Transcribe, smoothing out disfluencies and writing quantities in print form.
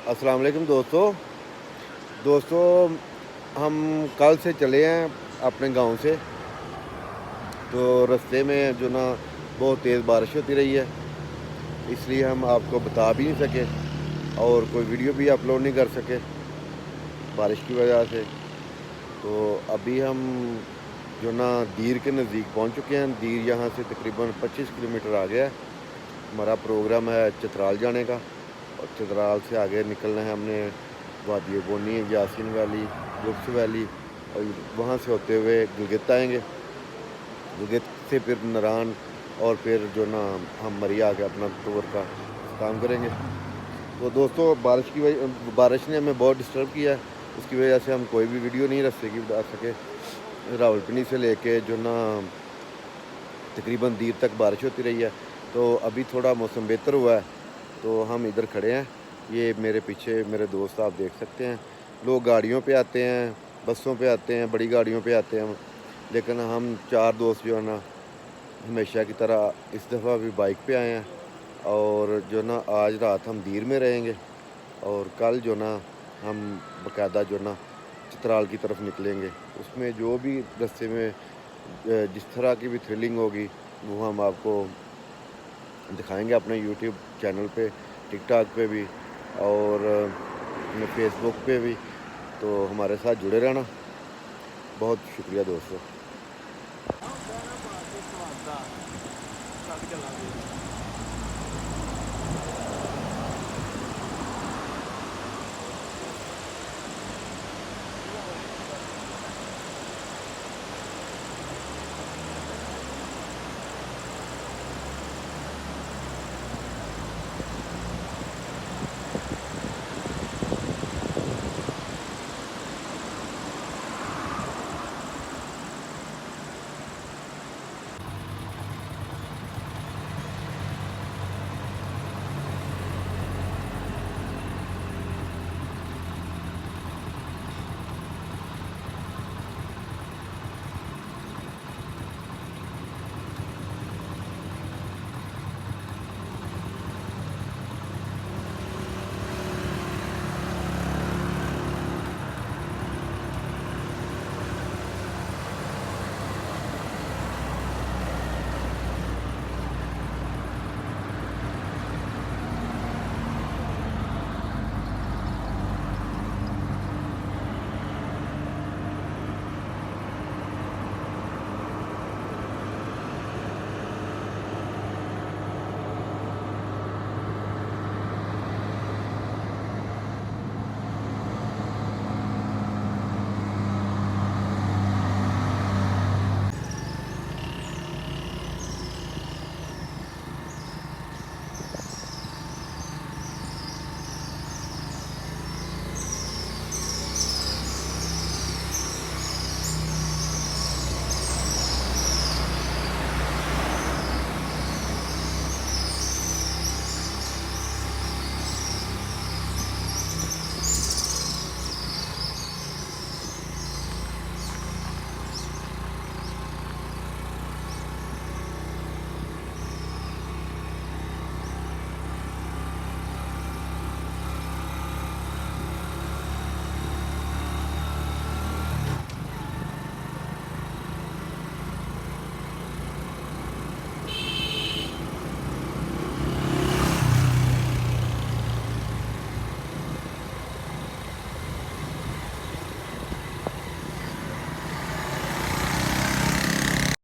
अस्सलाम वालेकुम दोस्तों हम कल से चले हैं अपने गांव से। तो रास्ते में जो ना बहुत तेज़ बारिश होती रही है, इसलिए हम आपको बता भी नहीं सके और कोई वीडियो भी अपलोड नहीं कर सके बारिश की वजह से। तो अभी हम जो ना दीर के नज़दीक पहुंच चुके हैं। दीर यहाँ से तकरीबन 25 किलोमीटर आ गया है। हमारा प्रोग्राम है चित्राल जाने का और चित्राल से आगे निकलना है हमने वादी बोनी, यासीन वैली, गुप्स वैली और वहाँ से होते हुए गिलगित आएंगे। गिलगित से फिर नारान और फिर जो ना हम मरिया के अपना टूर का काम करेंगे। तो दोस्तों बारिश ने हमें बहुत डिस्टर्ब किया है, उसकी वजह से हम कोई भी वीडियो नहीं रास्ते की बता सके। रावलपिंडी से लेके जो ना तकरीबन दीर तक बारिश होती रही है। तो अभी थोड़ा मौसम बेहतर हुआ है, तो हम इधर खड़े हैं। ये मेरे पीछे मेरे दोस्त आप देख सकते हैं। लोग गाड़ियों पे आते हैं, बसों पे आते हैं, बड़ी गाड़ियों पे आते हैं, लेकिन हम 4 दोस्त जो है ना हमेशा की तरह इस दफ़ा भी बाइक पे आए हैं। और जो ना आज रात हम दीर में रहेंगे और कल जो ना हम बाकायदा जो ना चित्राल की तरफ निकलेंगे। उसमें जो भी रास्ते में जिस तरह की भी थ्रिलिंग होगी वो हम आपको दिखाएंगे अपने यूट्यूब चैनल पे, टिकटॉक पे भी और अपने फेसबुक पे भी। तो हमारे साथ जुड़े रहना। बहुत शुक्रिया दोस्तों।